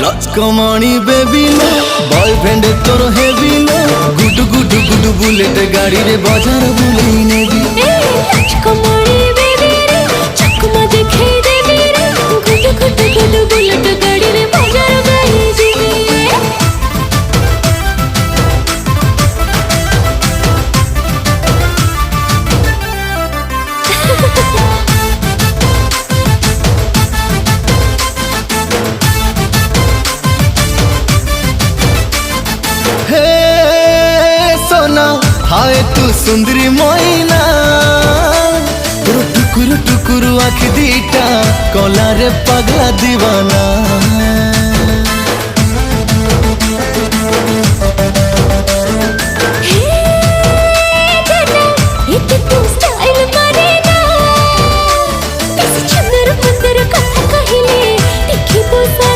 लचकमणी baby लो boyfriend तोर heavy लो गुडु गुडु गुडु bullet गाड़ी रे बाजार बुलेई नेबी लचकमणी बेबी रे चकमा देखै देबी रे गुडु गुडु गुडु बुलेट गाड़ी रे बाजार बुलेई जीबी हाय तू सुंदरी मोइना तोर टुकुरु टुकुरु आँख दीटा कला रे पगला दीवाना।